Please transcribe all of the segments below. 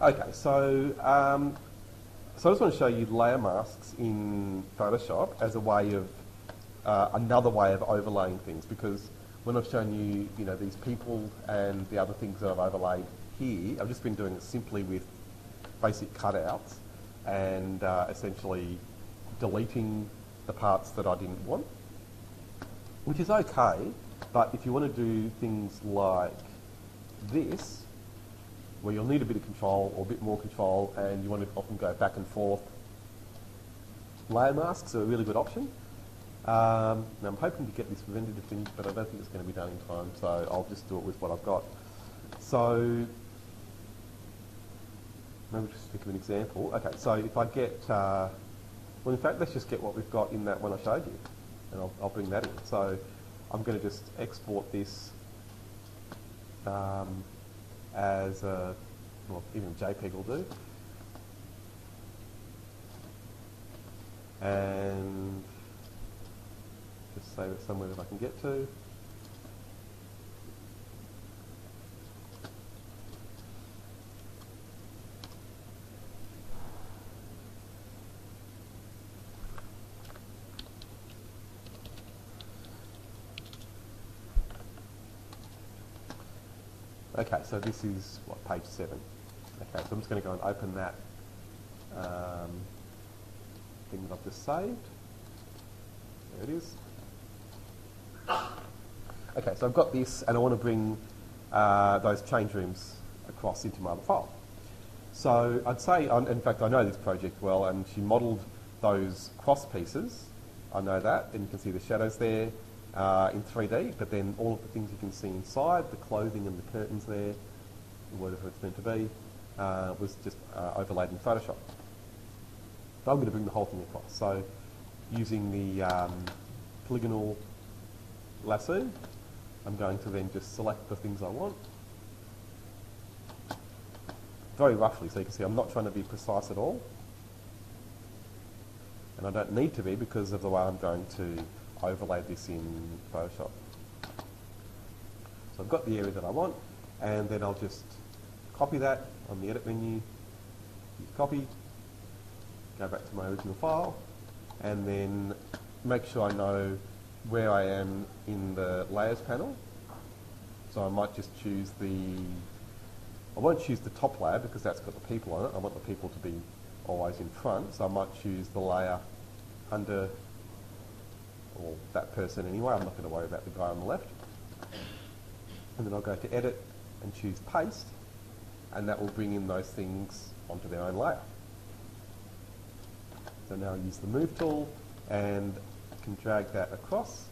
Okay, so so I just want to show you layer masks in Photoshop as a way of another way of overlaying things, because when I've shown you, these people and the other things that I've overlaid here, I've just been doing it simply with basic cutouts and essentially deleting the parts that I didn't want, which is okay, but if you want to do things like this, where you'll need a bit of control or a bit more control and you want to often go back and forth, layer masks are a really good option. Now I'm hoping to get this rendered to finish, but I don't think it's going to be done in time, so I'll just do it with what I've got. So, maybe just think of an example. Okay, so if I get, well in fact let's just get what we've got in that one I showed you, and I'll bring that in. So I'm going to just export this as a, well, even JPEG will do. And just save it somewhere that I can get to. Okay, so this is, what, page 7. Okay, so I'm just going to go and open that thing that I've just saved. There it is. Okay, so I've got this, and I want to bring those change rooms across into my other file. So I'd say, in fact, I know this project well, and she modelled those cross pieces. I know that, and you can see the shadows there in 3D, but then all of the things you can see inside, the clothing and the curtains there, whatever it's meant to be, was just overlaid in Photoshop. So I'm going to bring the whole thing across. So using the polygonal lasso, I'm going to then just select the things I want. Very roughly, so you can see I'm not trying to be precise at all. And I don't need to be because of the way I'm going to overlay this in Photoshop. So I've got the area that I want, and then I'll just copy that on the edit menu, use copy, go back to my original file, and then make sure I know where I am in the layers panel. So I might just choose I won't choose the top layer because that's got the people on it. I want the people to be always in front, so I might choose the layer under, or that person anyway. I'm not going to worry about the guy on the left. And then I'll go to edit and choose paste, and that will bring in those things onto their own layer. So now I use the move tool and I can drag that across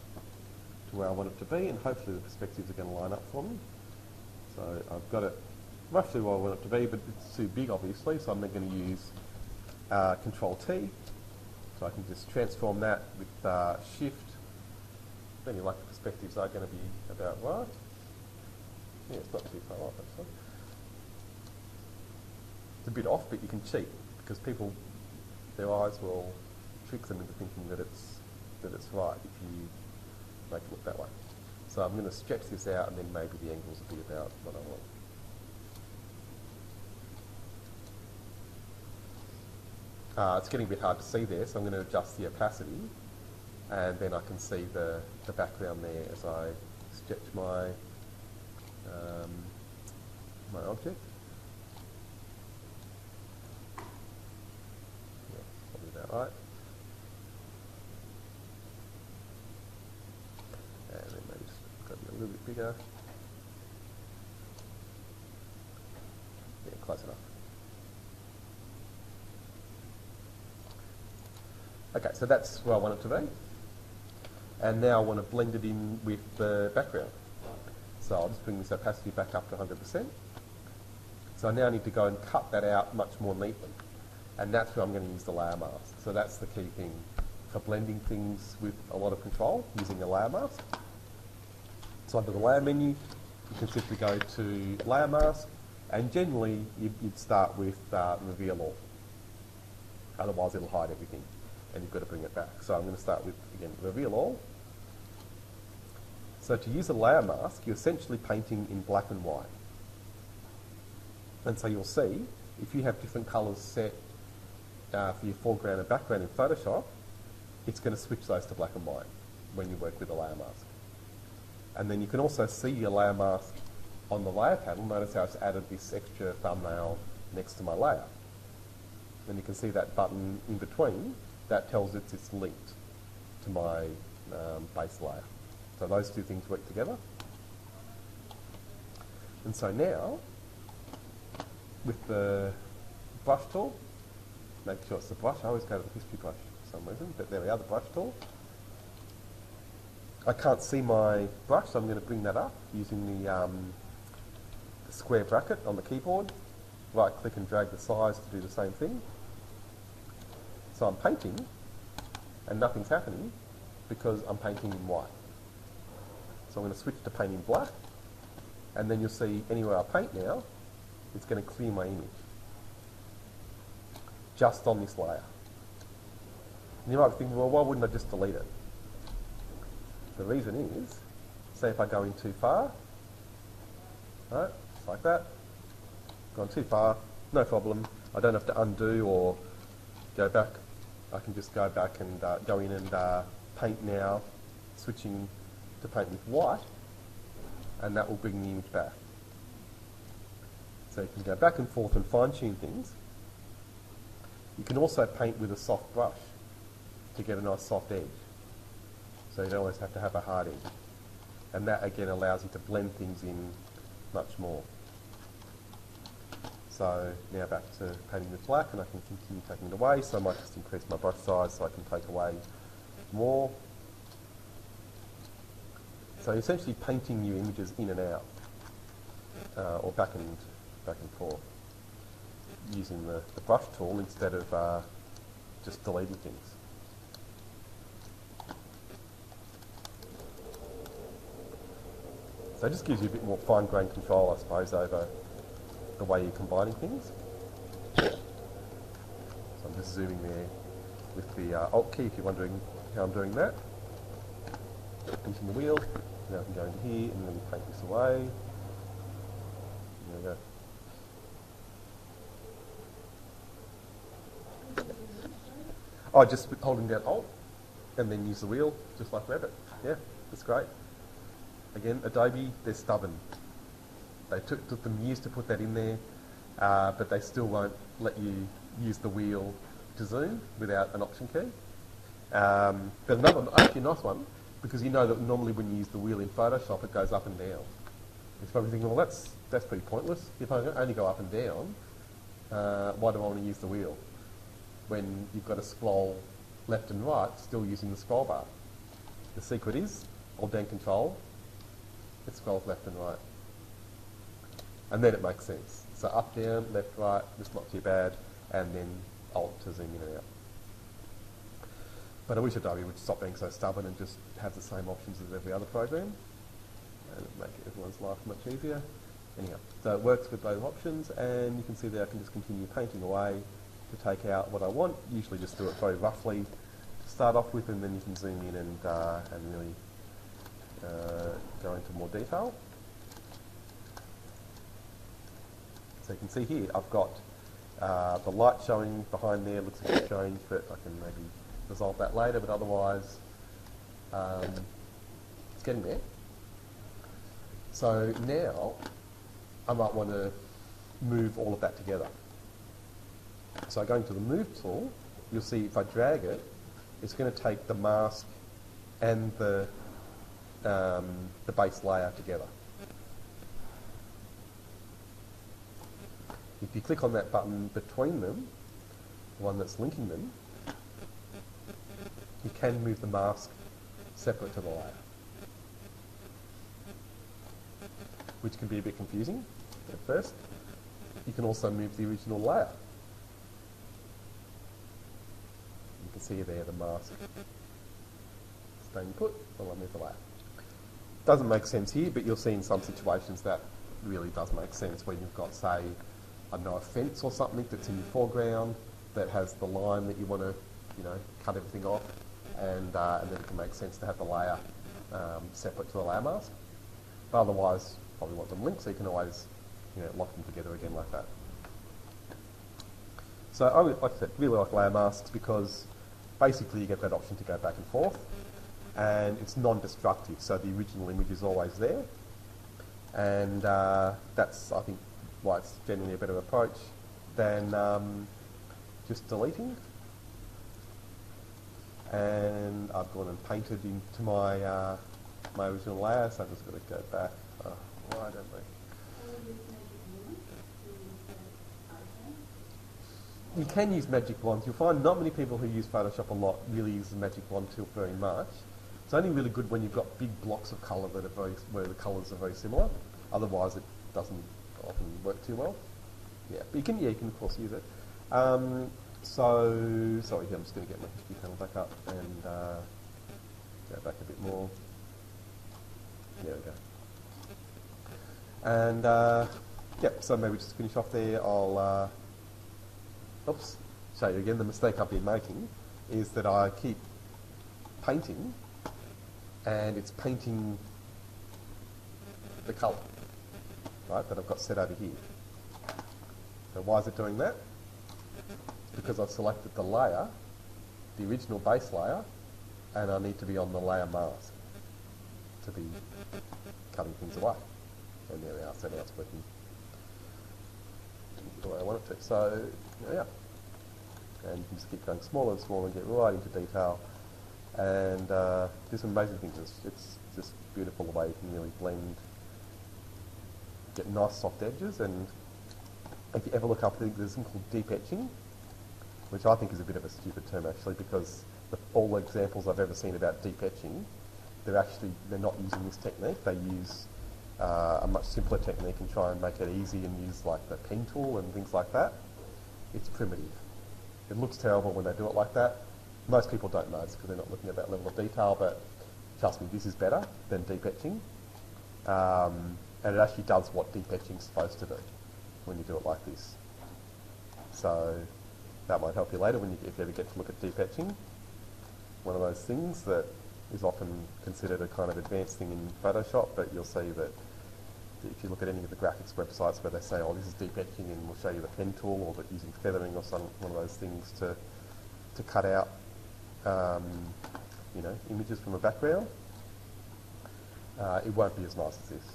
to where I want it to be, and hopefully the perspectives are going to line up for me. So I've got it roughly where I want it to be, but it's too big obviously, so I'm then going to use Control T. So I can just transform that with Shift. Then like the perspectives are going to be about right. Yeah, it's not too far off actually. It's a bit off, but you can cheat because people, their eyes will trick them into thinking that it's right if you make it look that way. So I'm going to stretch this out, and then maybe the angles will be about what I want. It's getting a bit hard to see there, so I'm going to adjust the opacity, and then I can see the background there as I stretch my my object. Yeah, probably about right. And then maybe just got it a little bit bigger. Yeah, close enough. Okay, so that's where I want it to be. And now I want to blend it in with the background. So I'll just bring this opacity back up to 100%. So I now need to go and cut that out much more neatly. And that's where I'm going to use the layer mask. So that's the key thing for blending things with a lot of control, using a layer mask. So under the layer menu, you can simply go to layer mask, and generally you'd start with reveal all. Otherwise it'll hide everything, and you've got to bring it back. So I'm going to start with, again, reveal all. So to use a layer mask, you're essentially painting in black and white. And so you'll see, if you have different colours set for your foreground and background in Photoshop, it's going to switch those to black and white when you work with a layer mask. And then you can also see your layer mask on the layer panel. Notice how it's added this extra thumbnail next to my layer. And you can see that button in between, that tells it it's linked to my base layer. So those two things work together. And so now, with the brush tool, make sure it's the brush. I always go to the history brush for some reason, but there we are, the brush tool. I can't see my brush, so I'm going to bring that up using the square bracket on the keyboard. Right click and drag the size to do the same thing. So I'm painting, and nothing's happening because I'm painting in white. So I'm going to switch to paint in black, and then you'll see anywhere I paint now, it's going to clear my image. Just on this layer. And you might be thinking, well, why wouldn't I just delete it? The reason is, say if I go in too far, right, just like that, gone too far, no problem. I don't have to undo or go back. I can just go back and go in and paint now, switching to paint with white, and that will bring the image back. So you can go back and forth and fine-tune things. You can also paint with a soft brush to get a nice soft edge. So you don't always have to have a hard edge. And that again allows you to blend things in much more. So now back to painting with black, and I can continue taking it away. So I might just increase my brush size so I can take away more. So essentially painting new images in and out, or back and forth, using the brush tool instead of just deleting things. So it just gives you a bit more fine-grained control, I suppose, over the way you're combining things. So I'm just zooming there with the Alt key if you're wondering how I'm doing that. Using the wheel. Now I can go into here and then paint this away. There we go. Oh, just holding down Alt and then use the wheel, just like Revit. Yeah, that's great. Again, Adobe, they're stubborn. They took them years to put that in there, but they still won't let you use the wheel to zoom without an Option key. But another, actually a nice one, because you know that normally when you use the wheel in Photoshop, it goes up and down. You're probably thinking, well, that's pretty pointless. If I only go up and down, why do I want to use the wheel? When you've got to scroll left and right, still using the scroll bar. The secret is, hold down Control, it scrolls left and right. And then it makes sense. So up, down, left, right, just not too bad, and then Alt to zoom in and out. But I wish Adobe would stop being so stubborn and just have the same options as every other program, and make everyone's life much easier. Anyhow, so it works with both options, and you can see there I can just continue painting away to take out what I want. Usually just do it very roughly to start off with, and then you can zoom in and really go into more detail. So you can see here I've got the light showing behind there, looks a bit strange, but I can maybe resolve that later, but otherwise it's getting there. So now I might want to move all of that together. So going to the Move tool, you'll see if I drag it, it's going to take the mask and the base layer together. If you click on that button between them, the one that's linking them, you can move the mask separate to the layer, which can be a bit confusing at first. You can also move the original layer. You can see there the mask staying put while I move the layer. Doesn't make sense here, but you'll see in some situations that really does make sense when you've got, say, I don't know, a fence or something that's in your foreground that has the line that you want to, cut everything off, and then it can make sense to have the layer separate to the layer mask. But otherwise, probably want them linked, so you can always, lock them together again like that. So I, like I said, really like layer masks because basically you get that option to go back and forth, and it's non-destructive, so the original image is always there, and that's, I think, why it's generally a better approach than just deleting. And I've gone and painted into my my original layer, so I'm just going to go back. Oh, why don't we? You can use magic wands. You'll find not many people who use Photoshop a lot really use the magic wand tool very much. It's only really good when you've got big blocks of colour that are where the colours are very similar. Otherwise, it doesn't often work too well. Yeah, but you can of course use it. Sorry, I'm just going to get my history panel back up and go back a bit more. There we go. And so maybe just to finish off there, I'll show you again the mistake I've been making is that I keep painting and it's painting the colour, right, that I've got set over here. So why is it doing that? Because I've selected the layer, the original base layer, and I need to be on the layer mask to be cutting things away. And there we are, so now it's working the way I want it to. So, yeah. And you can just keep going smaller and smaller and get right into detail. And do some amazing things. It's just beautiful the way you can really blend, get nice soft edges. And if you ever look up, there's something called deep etching, which I think is a bit of a stupid term actually, because all the examples I've ever seen about deep etching, they're not using this technique. They use a much simpler technique and try and make it easy and use like the pen tool and things like that. It's primitive. It looks terrible when they do it like that. Most people don't notice because they're not looking at that level of detail, but trust me, this is better than deep etching. And it actually does what deep etching is supposed to do when you do it like this. So that might help you later if you ever get to look at deep etching. One of those things that is often considered a kind of advanced thing in Photoshop, but you'll see that if you look at any of the graphics websites where they say, oh, this is deep etching and we'll show you the pen tool, or that using feathering or one of those things to cut out images from a background, it won't be as nice as this.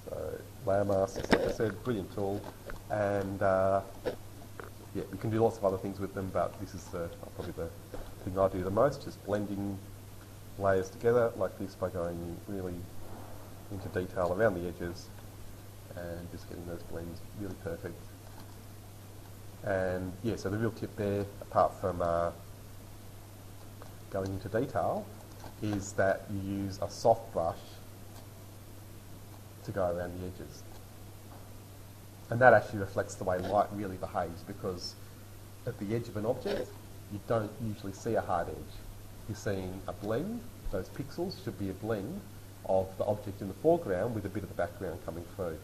So layer masks, like I said, brilliant tool, and yeah, you can do lots of other things with them, but this is probably the thing I do the most, just blending layers together like this by going really into detail around the edges and just getting those blends really perfect. And yeah, so the real tip there, apart from going into detail, is that you use a soft brush to go around the edges. And that actually reflects the way light really behaves, because at the edge of an object, you don't usually see a hard edge. You're seeing a blend. Those pixels should be a blend of the object in the foreground with a bit of the background coming through.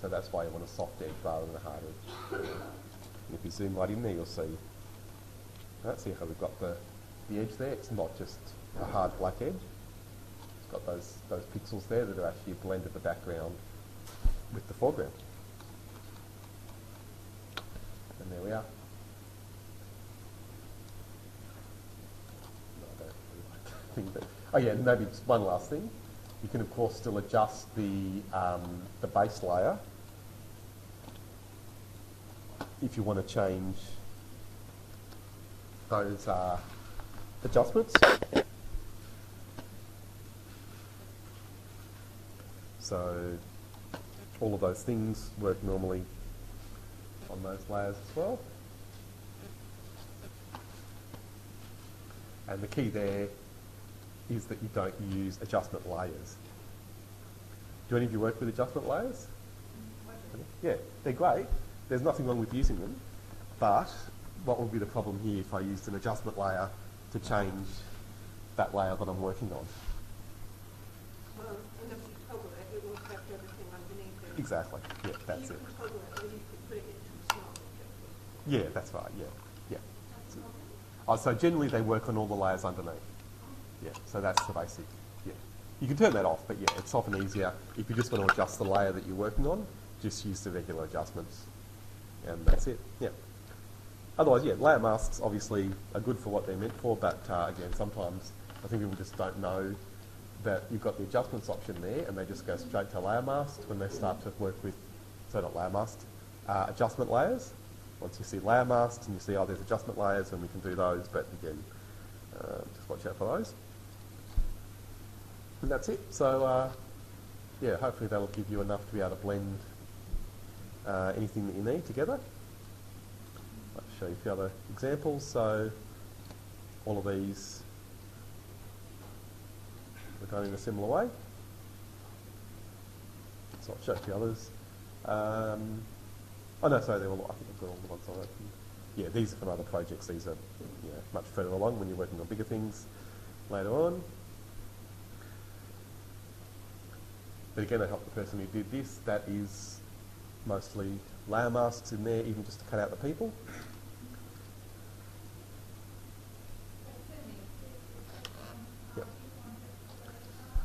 So that's why you want a soft edge rather than a hard edge. And if you zoom right in there, you'll see. Right, see how we've got the edge there? It's not just a hard black edge. It's got those pixels there that are actually a blend of the background with the foreground. And there we are. Oh yeah, maybe just one last thing. You can of course still adjust the base layer if you want to change those adjustments. So all of those things work normally on those layers as well. And the key there is that you don't use adjustment layers. Do any of you work with adjustment layers? Yeah, they're great. There's nothing wrong with using them, but what would be the problem here if I used an adjustment layer to change that layer that I'm working on? Well, and if you toggle it, it will affect everything underneath it. Exactly, yeah, that's it. You can toggle it, or you can put it into a small object. Yeah, that's right, yeah. So generally they work on all the layers underneath. Yeah, so that's the basic, yeah. You can turn that off, but yeah, it's often easier if you just want to adjust the layer that you're working on, just use the regular adjustments. and that's it. Yeah. Otherwise, yeah, layer masks obviously are good for what they're meant for, but again, sometimes I think people just don't know that you've got the adjustments option there, and they just go straight to layer masks when they start to work with, so not layer masks, adjustment layers. Once you see layer masks and you see, oh, there's adjustment layers, and we can do those, but again, just watch out for those. And that's it. So, yeah, hopefully that'll give you enough to be able to blend anything that you need together. I'll show you a few other examples. So, all of these are done in a similar way. So I'll show you a few others. Oh no, sorry, I think I've got all the ones on it. Yeah, these are from other projects. These are much further along when you're working on bigger things later on. But again, I help the person who did this. That is mostly layer masks in there, even just to cut out the people. Yep.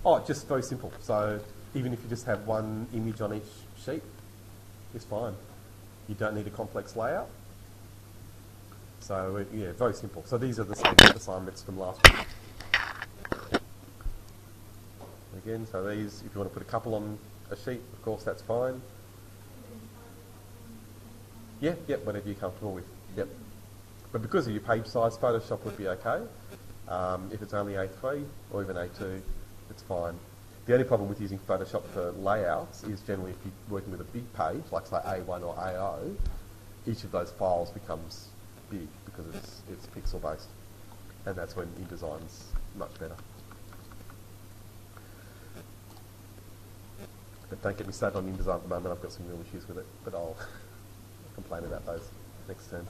Oh, just very simple. So even if you just have one image on each sheet, it's fine. You don't need a complex layout. So yeah, very simple. So these are the same assignments from last week. Again, so these, if you want to put a couple on a sheet, of course, that's fine. Yeah, yep, whatever you're comfortable with. Yep. But because of your page size, Photoshop would be okay. If it's only A3 or even A2, it's fine. The only problem with using Photoshop for layouts is generally if you're working with a big page, like say A1 or A0, each of those files becomes big because it's pixel based. And that's when InDesign's much better. But don't get me started on InDesign at the moment, I've got some real issues with it, but I'll complain about those next term.